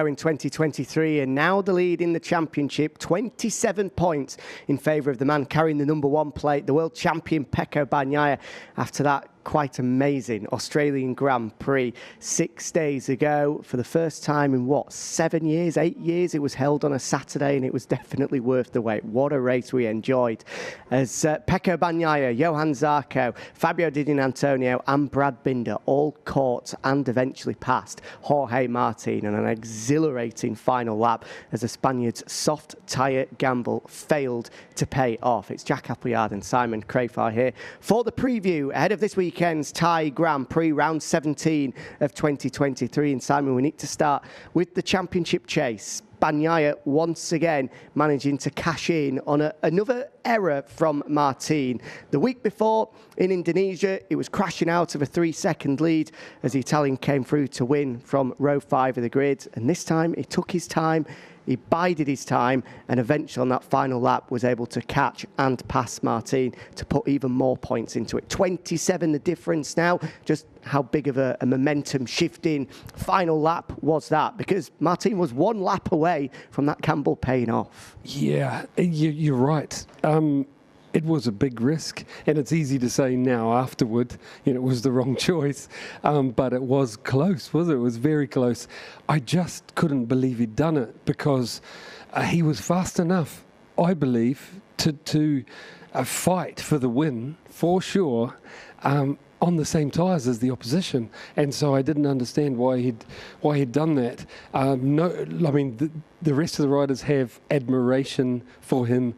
In 2023, and now the lead in the championship, 27 points in favour of the man carrying the number one plate, the world champion Pecco Bagnaia, after that quite amazing Australian Grand Prix 6 days ago. For the first time in, 7 years, 8 years, it was held on a Saturday, and it was definitely worth the wait. What a race we enjoyed. As Pecco Bagnaia, Johan Zarco, Fabio Di Giannantonio and Brad Binder all caught and eventually passed Jorge Martin on an exhilarating final lap as the Spaniard's soft tyre gamble failed to pay off. It's Jack Appleyard and Simon Crafar here for the preview ahead of this weekend's Thai Grand Prix, round 17 of 2023. And Simon, we need to start with the championship chase. Bagnaia once again managing to cash in on another error from Martin. The week before in Indonesia, it was crashing out of a 3-second lead as the Italian came through to win from row 5 of the grid. And this time he took his time, he bided his time, and eventually on that final lap was able to catch and pass Martin to put even more points into it. 27 the difference now. Just how big of a momentum shifting final lap was that? Because Martin was 1 lap away from that gamble paying off. Yeah, you're right. It was a big risk, and it's easy to say now afterward, it was the wrong choice, but it was close, wasn't it? It was very close. I just couldn't believe he'd done it because he was fast enough, I believe, to fight for the win, for sure, on the same tyres as the opposition, and so I didn't understand why he'd done that. The rest of the riders have admiration for him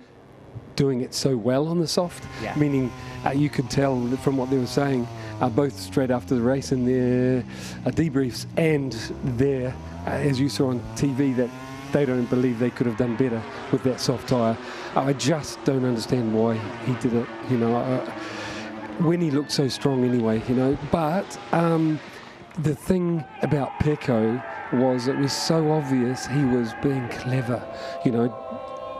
doing it so well on the soft, meaning you could tell from what they were saying, both straight after the race in their debriefs and there, as you saw on TV, that they don't believe they could have done better with that soft tyre. I just don't understand why he did it, when he looked so strong anyway, But the thing about Pecco was it was so obvious he was being clever,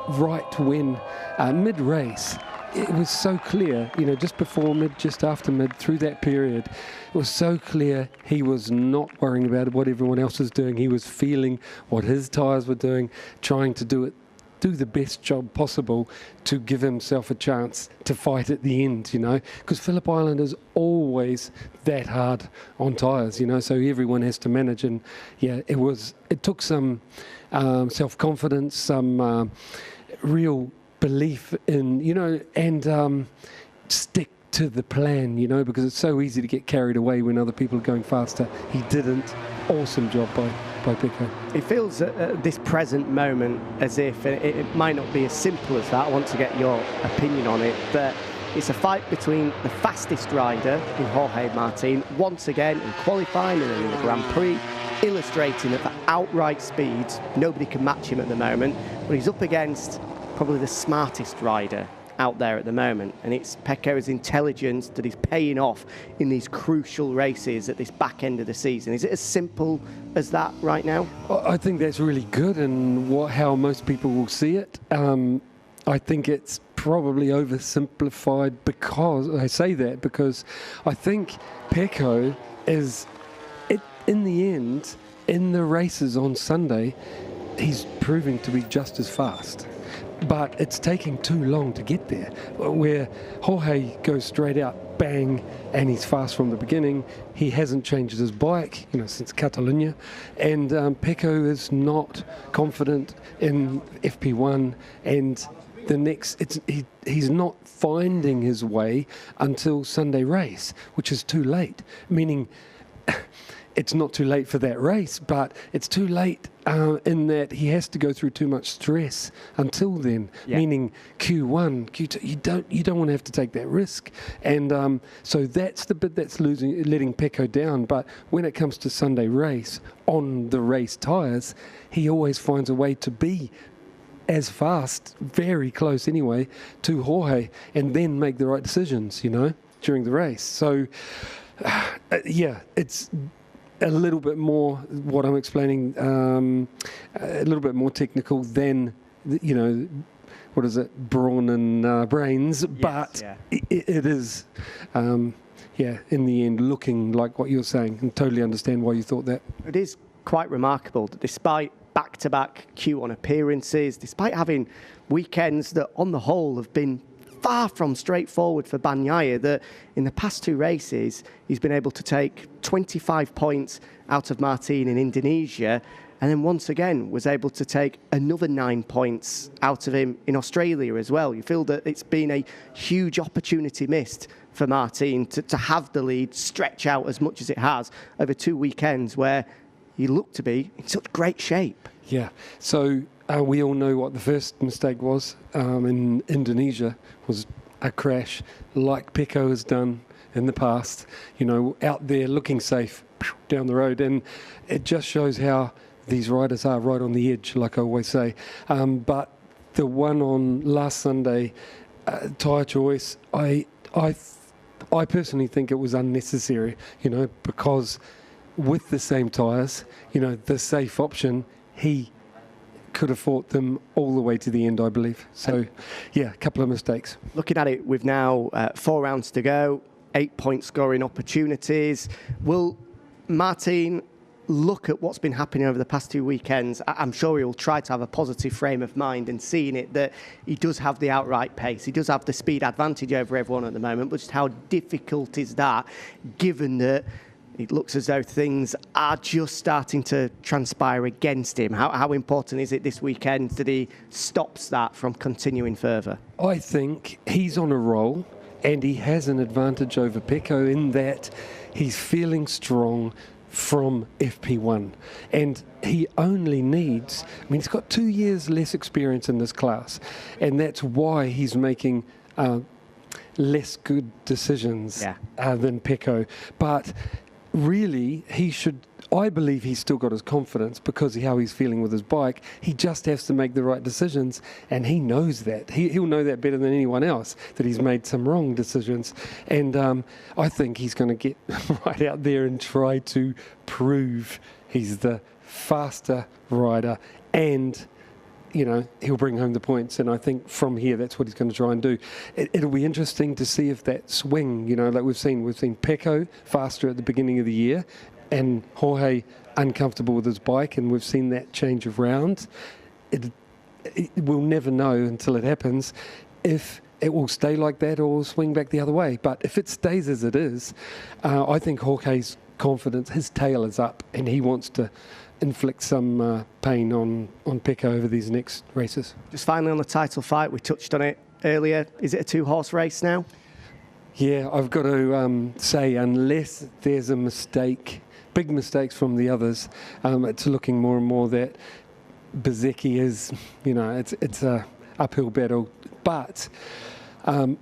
right when mid-race, it was so clear, just before mid, just after mid, through that period, it was so clear he was not worrying about what everyone else was doing. He was feeling what his tyres were doing, trying to do the best job possible to give himself a chance to fight at the end, because Phillip Island is always that hard on tyres, so everyone has to manage. And it took some self-confidence, some real belief in, and stick to the plan, because it's so easy to get carried away when other people are going faster. He didn't. Awesome job by Pecco. It feels at this present moment as if, it might not be as simple as that, I want to get your opinion on it, but it's a fight between the fastest rider in Jorge Martin, once again in qualifying and then in the Grand Prix, illustrating that for outright speed, nobody can match him at the moment, but he's up against probably the smartest rider out there at the moment, and it's Pecco's intelligence that is paying off in these crucial races at this back end of the season. Is it as simple as that right now? Well, I think that's really good, and how most people will see it. I think it's probably oversimplified because I say that because I think Pecco is, in the end, in the races on Sunday, he's proving to be just as fast. But it's taking too long to get there, where Jorge goes straight out, bang, and he's fast from the beginning. He hasn't changed his bike, since Catalunya, and Pecco is not confident in FP1, and the next, he's not finding his way until Sunday race, which is too late, meaning it's not too late for that race, but it's too late in that he has to go through too much stress until then. Meaning Q1, Q2, you don't want to have to take that risk, and so that's the bit that's letting Pecco down. But when it comes to Sunday race on the race tyres, he always finds a way to be as fast, very close anyway, to Jorge, and then make the right decisions, during the race. So it's a little bit more, what I'm explaining, a little bit more technical than, what is it, brawn and brains, but it is, in the end, looking like what you're saying, and totally understand why you thought that. It is quite remarkable that despite back-to-back Q1 appearances, despite having weekends that on the whole have been far from straightforward for Bagnaia, that in the past 2 races he's been able to take 25 points out of Martin in Indonesia, and then once again was able to take another 9 points out of him in Australia as well. You feel that it's been a huge opportunity missed for Martin to have the lead stretch out as much as it has over 2 weekends where he looked to be in such great shape. Yeah, so we all know what the first mistake was in Indonesia, was a crash like Pecco has done in the past, you know, out there looking safe down the road. And it just shows how these riders are right on the edge, like I always say. But the one on last Sunday, tyre choice, I personally think it was unnecessary, you know, because with the same tyres, you know, the safe option, he could have fought them all the way to the end, I believe. So, yeah, a couple of mistakes. Looking at it, we've now 4 rounds to go, 8-point scoring opportunities. Will Martin look at what's been happening over the past 2 weekends? I'm sure he'll try to have a positive frame of mind and seeing it that he does have the outright pace. He does have the speed advantage over everyone at the moment, but just how difficult is that given that it looks as though things are just starting to transpire against him? How important is it this weekend that he stops that from continuing further? I think he's on a roll and he has an advantage over Pecco in that he's feeling strong from FP1, and he only needs, I mean, he's got 2 years less experience in this class, and that's why he's making less good decisions than Pecco. But really, he should, I believe he's still got his confidence because of how he's feeling with his bike. He just has to make the right decisions, and he knows that. He'll know that better than anyone else, that he's made some wrong decisions. And I think he's going to get right out there and try to prove he's the faster rider, and you know, he'll bring home the points. And I think from here, that's what he's going to try and do. It'll be interesting to see if that swing, you know, like we've seen Pecco faster at the beginning of the year and Jorge uncomfortable with his bike, and we've seen that change of round. We'll never know until it happens if it will stay like that or swing back the other way. But if it stays as it is, I think Jorge's confidence, his tail is up, and he wants to inflict some pain on Pecco over these next races. Just finally on the title fight, we touched on it earlier. Is it a 2-horse race now? Yeah, I've got to say, unless there's a mistake, big mistakes from the others, it's looking more and more that Bezzecchi is, you know, it's a uphill battle. But I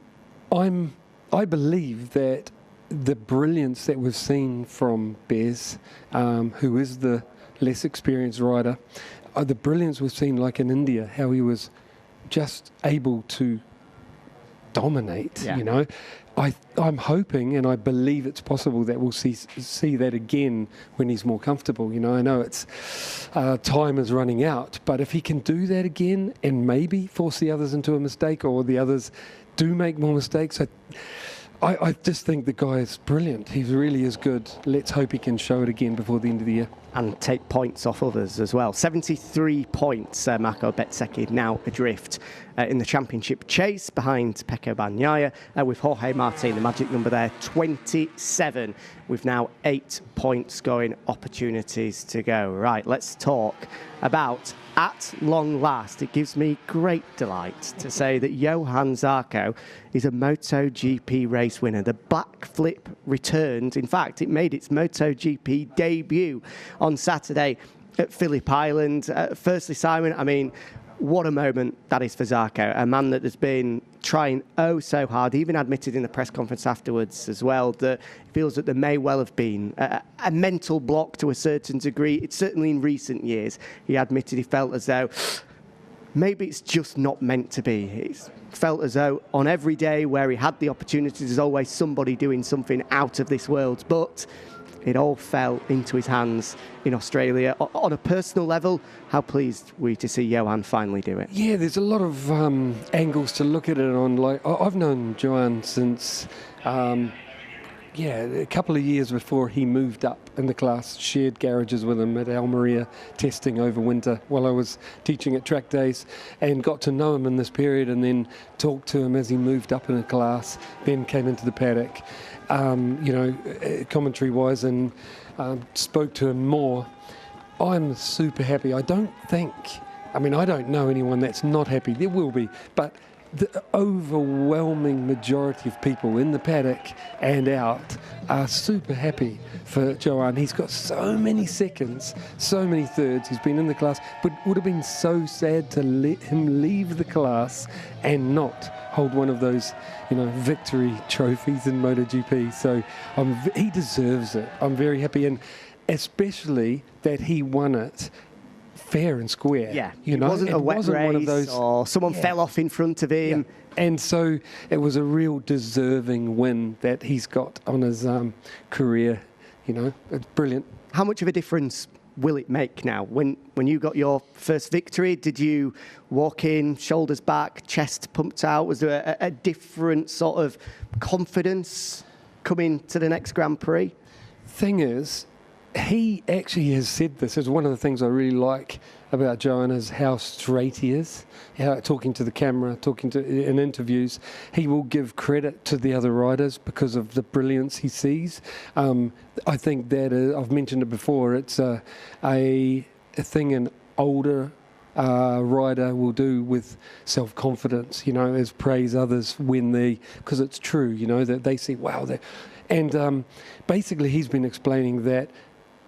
believe that the brilliance that we've seen from Bez, who is the less experienced rider, the brilliance we've seen like in India, how he was just able to dominate, you know. I'm hoping and I believe it's possible that we'll see that again when he's more comfortable. You know, I know it's time is running out, but if he can do that again and maybe force the others into a mistake, or the others do make more mistakes, I just think the guy is brilliant. He really is good. Let's hope he can show it again before the end of the year. And take points off others as well. 73 points, Marco Bezzecchi now adrift in the championship chase behind Pecco Bagnaia, with Jorge Martin, the magic number there, 27. With now 8 point scoring opportunities to go. Right, let's talk about, at long last, it gives me great delight to say that Johann Zarco is a MotoGP race winner. The backflip returned. In fact, it made its MotoGP debut on Saturday at Phillip Island. Firstly, Simon, I mean, what a moment that is for Zarco, a man that has been trying oh so hard. He even admitted in the press conference afterwards as well that he feels that there may well have been a mental block to a certain degree. It's certainly in recent years. He admitted he felt as though maybe it's just not meant to be. It's felt as though on every day where he had the opportunity, there's always somebody doing something out of this world. But it all fell into his hands in Australia. On a personal level, how pleased were you to see Johan finally do it? Yeah, there's a lot of angles to look at it on. Like, I've known Johan since, a couple of years before he moved up in the class, shared garages with him at Almeria, testing over winter while I was teaching at track days, and got to know him in this period, and then talked to him as he moved up in the class, then came into the paddock, commentary-wise, and spoke to him more. I'm super happy. I don't know anyone that's not happy. There will be, but the overwhelming majority of people in the paddock and out are super happy for Joan. He's got so many seconds, so many thirds. He's been in the class, but would have been so sad to let him leave the class and not hold one of those, victory trophies in MotoGP. So he deserves it. I'm very happy, and especially that he won it fair and square. Yeah, it wasn't a wet race, one of those, or someone fell off in front of him. Yeah. And so it was a real deserving win that he's got on his career. It's brilliant. How much of a difference will it make now? When you got your first victory, did you walk in, shoulders back, chest pumped out? Was there a different sort of confidence coming to the next Grand Prix? Thing is, he actually has said this as one of the things I really like about Joan is how straight he is, talking to the camera, in interviews. He will give credit to the other riders because of the brilliance he sees. I think that I've mentioned it before. It's a thing an older rider will do with self-confidence. Is praise others because it's true. That they see and basically he's been explaining that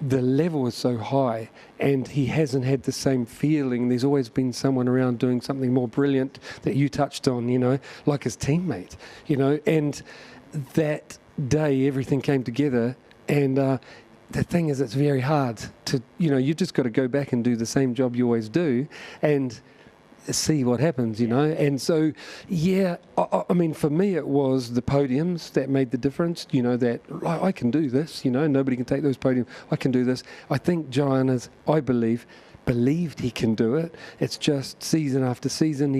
the level is so high and he hasn't had the same feeling. There's always been someone around doing something more brilliant that you touched on, like his teammate, and that day everything came together. And the thing is, it's very hard to, you've just got to go back and do the same job you always do and see what happens, And so, for me, it was the podiums that made the difference, that I can do this, nobody can take those podiums. I can do this. I think Gianna's, I believed he can do it. It's just season after season,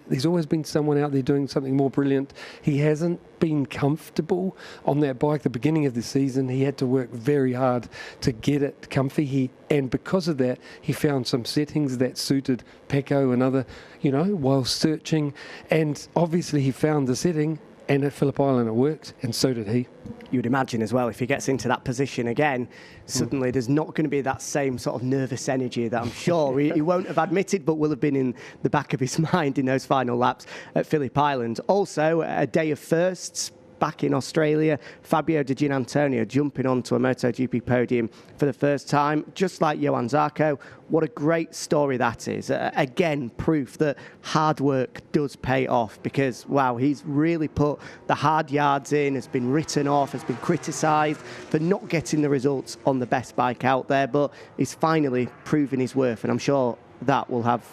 there's always been someone out there doing something more brilliant. He hasn't been comfortable on that bike. The beginning of the season, he had to work very hard to get it comfy. And because of that, he found some settings that suited Pecco and other, while searching. And obviously he found the setting, and at Phillip Island it worked, and so did he. You would imagine as well, if he gets into that position again, suddenly there's not going to be that same sort of nervous energy that I'm sure he won't have admitted, but will have been in the back of his mind in those final laps at Phillip Island. Also, a day of firsts back in Australia. Fabio Di Giannantonio jumping onto a MotoGP podium for the first time, just like Johann Zarco. What a great story that is. Again, proof that hard work does pay off because, wow, he's really put the hard yards in, has been written off, has been criticised for not getting the results on the best bike out there, but he's finally proven his worth, and I'm sure that will have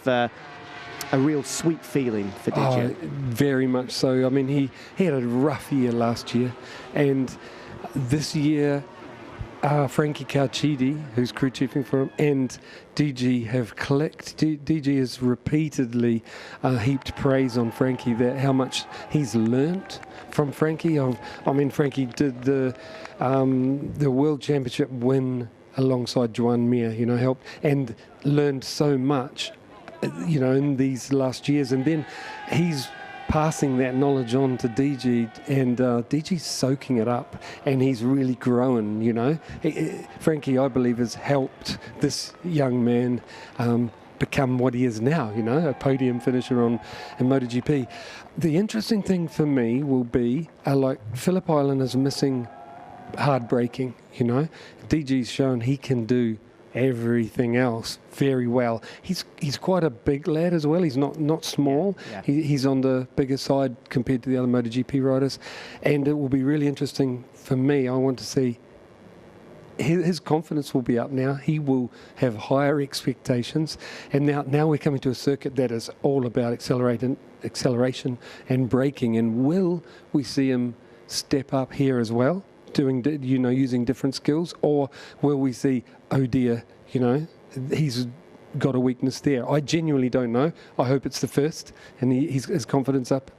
a real sweet feeling for Di. Very much so. He had a rough year last year, and this year Frankie Carchidi, who's crew chiefing for him, and DG have clicked. DG has repeatedly heaped praise on Frankie, that how much he's learnt from Frankie. Frankie did the World Championship win alongside Joan Mir, helped and learned so much in these last years, and then he's passing that knowledge on to DG, and DG's soaking it up, and he's really growing. Frankie, I believe, has helped this young man become what he is now. A podium finisher in MotoGP. The interesting thing for me will be like Phillip Island is missing hard braking. DG's shown he can do everything else very well. He's quite a big lad as well. He's not small. Yeah. He's on the bigger side compared to the other MotoGP riders, and it will be really interesting for me. I want to see his confidence will be up now. He will have higher expectations, and now we're coming to a circuit that is all about acceleration and braking. And will we see him step up here as well, using different skills, or will we see, oh dear, he's got a weakness there? I genuinely don't know. I hope it's the first, and his confidence up,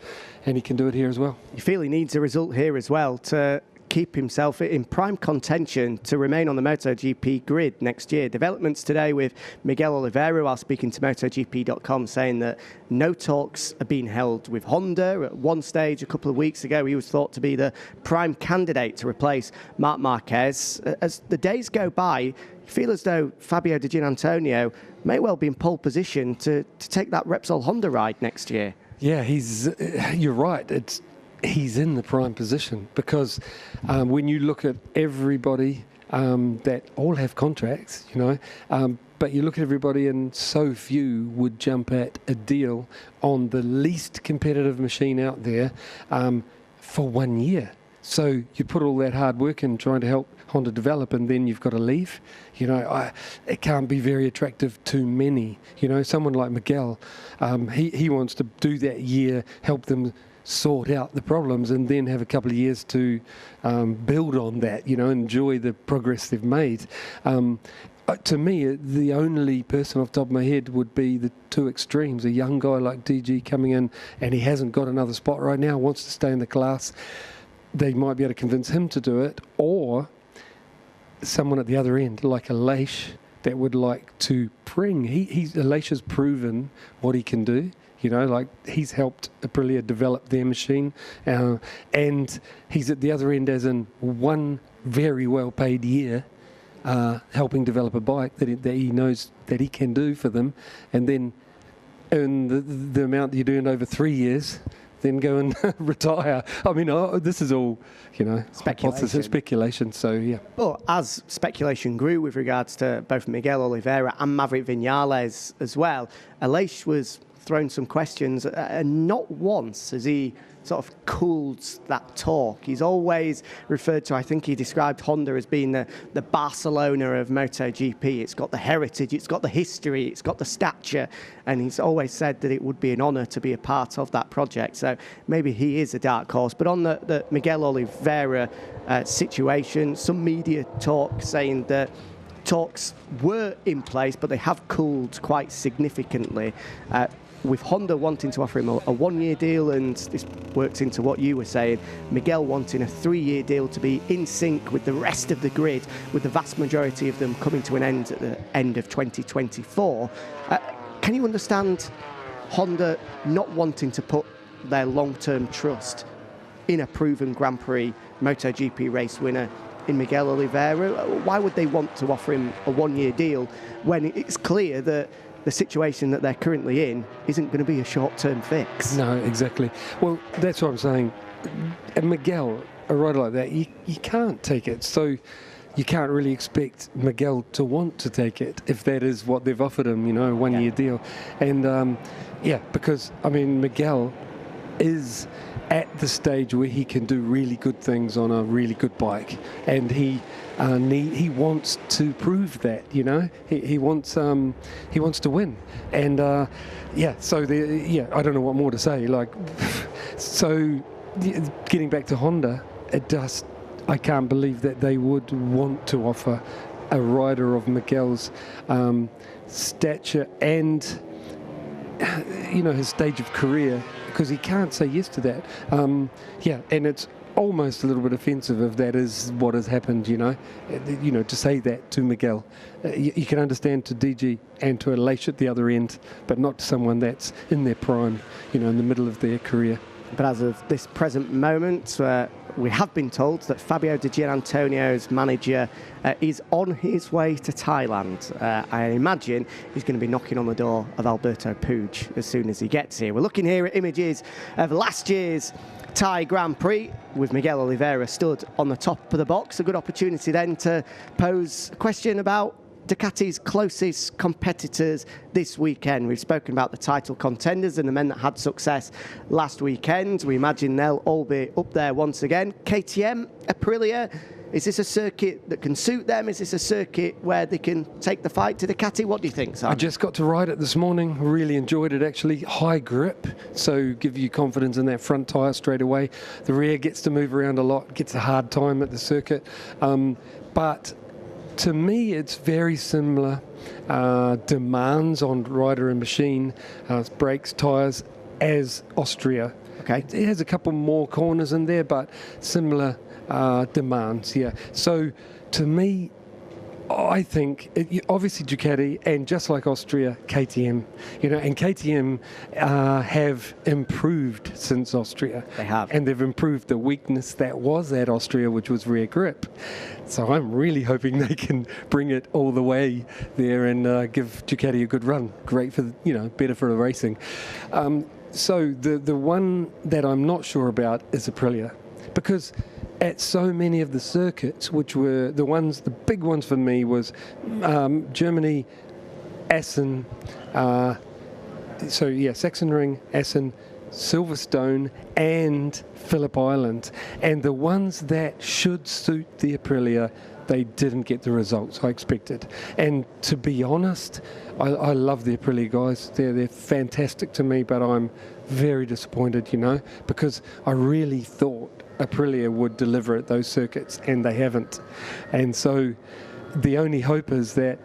and he can do it here as well. You feel he needs a result here as well to keep himself in prime contention to remain on the MotoGP grid next year. Developments today with Miguel Oliveira, while speaking to MotoGP.com, saying that no talks are being held with Honda. At one stage, a couple of weeks ago, he was thought to be the prime candidate to replace Marc Marquez. As the days go by, you feel as though Fabio Di Giannantonio may well be in pole position to take that Repsol Honda ride next year. Yeah, you're right. He's in the prime position because when you look at everybody that all have contracts, but you look at everybody and so few would jump at a deal on the least competitive machine out there for 1 year. So you put all that hard work in trying to help Honda develop, and then you've got to leave. It can't be very attractive to many. Someone like Miguel, he wants to do that year, help them sort out the problems, and then have a couple of years to build on that. Enjoy the progress they've made. To me, the only person off the top of my head would be the two extremes. A young guy like DG coming in, and he hasn't got another spot right now, wants to stay in the class. They might be able to convince him to do it, or someone at the other end, like Aleix, that would like to bring. Aleix has proven what he can do. He's helped Aprilia develop their machine, and he's at the other end as in one very well-paid year, helping develop a bike that he knows that he can do for them, and then earn the amount that you're doing over 3 years, then go and retire. I mean, this is all, speculation. So, yeah. Well, as speculation grew with regards to both Miguel Oliveira and Maverick Viñales as well, Aleix was thrown some questions, and not once has he sort of cooled that talk. He's always referred to, I think he described Honda as being the Barcelona of MotoGP. It's got the heritage, it's got the history, it's got the stature, and he's always said that it would be an honour to be a part of that project. So maybe he is a dark horse. But on the Miguel Oliveira situation, some media talk saying that talks were in place, but they have cooled quite significantly. With Honda wanting to offer him a 1 year deal, and this works into what you were saying, Miguel wanting a 3 year deal to be in sync with the rest of the grid, with the vast majority of them coming to an end at the end of 2024. Can you understand Honda not wanting to put their long-term trust in a proven Grand Prix MotoGP race winner in Miguel Oliveira? Why would they want to offer him a 1 year deal when it's clear that the situation that they're currently in isn't going to be a short-term fix? No, exactly. Well, that's what I'm saying. And Miguel, a rider like that, you can't take it. So you can't really expect Miguel to want to take it if that is what they've offered him, a 1 year deal. And, because, Miguel is at the stage where he can do really good things on a really good bike, and he wants to prove that. He wants to win, and I don't know what more to say. So getting back to Honda, I can't believe that they would want to offer a rider of Miguel's stature and his stage of career, because he can't say yes to that. And it's almost a little bit offensive if that is what has happened, to say that to Miguel. You can understand to DG and to Aleix at the other end, but not to someone that's in their prime, in the middle of their career. But as of this present moment, we have been told that Fabio Di Giannantonio's manager is on his way to Thailand. I imagine he's going to be knocking on the door of Alberto Puig as soon as he gets here. We're looking here at images of last year's Thai Grand Prix with Miguel Oliveira stood on the top of the box. A good opportunity then to pose a question about Ducati's closest competitors this weekend. We've spoken about the title contenders and the men that had success last weekend. We imagine they'll all be up there once again. KTM, Aprilia, is this a circuit that can suit them? Is this a circuit where they can take the fight to Ducati? What do you think, Sam? I just got to ride it this morning. Really enjoyed it, actually. High grip, so give you confidence in that front tyre straight away. The rear gets to move around a lot, gets a hard time at the circuit. But to me, it's very similar demands on rider and machine, brakes, tyres, as Austria. Okay. It has a couple more corners in there, but similar demands. Yeah. So to me, I think obviously Ducati, and just like Austria, KTM, and KTM have improved since Austria. They have. And they've improved the weakness that was at Austria, which was rear grip. So I'm really hoping they can bring it all the way there and give Ducati a good run. Great for, better for the racing. So the one that I'm not sure about is Aprilia, because at so many of the circuits, which were the big ones for me was Germany, Assen, Sachsenring, Assen, Silverstone, and Phillip Island. And the ones that should suit the Aprilia, they didn't get the results I expected. And to be honest, I love the Aprilia guys. They're fantastic to me, but I'm very disappointed, because I really thought Aprilia would deliver at those circuits, and they haven't. And so the only hope is that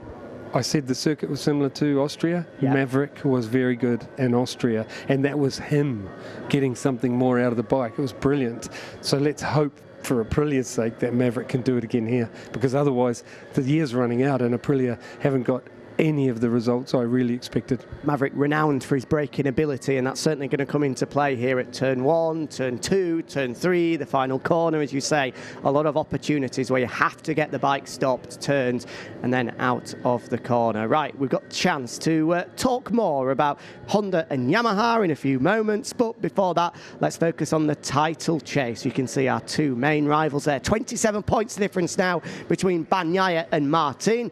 I said the circuit was similar to Austria. Yep. Maverick was very good in Austria, and that was him getting something more out of the bike. It was brilliant. So let's hope for Aprilia's sake that Maverick can do it again here, because otherwise the year's running out and Aprilia haven't got any of the results I really expected. Maverick renowned for his braking ability, and that's certainly going to come into play here at turn 1, turn 2, turn 3, the final corner, as you say. A lot of opportunities where you have to get the bike stopped, turned, and then out of the corner. Right, we've got a chance to talk more about Honda and Yamaha in a few moments, but before that, let's focus on the title chase. You can see our two main rivals there. 27 points difference now between Bagnaia and Martin.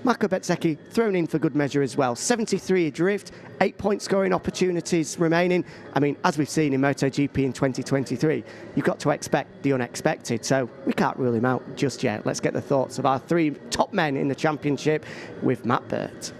Marco Bezzecchi thrown in for good measure as well. 73 adrift, 8-point scoring opportunities remaining. I mean, as we've seen in MotoGP in 2023, you've got to expect the unexpected, so we can't rule him out just yet. Let's get the thoughts of our three top men in the championship with Matt Burt.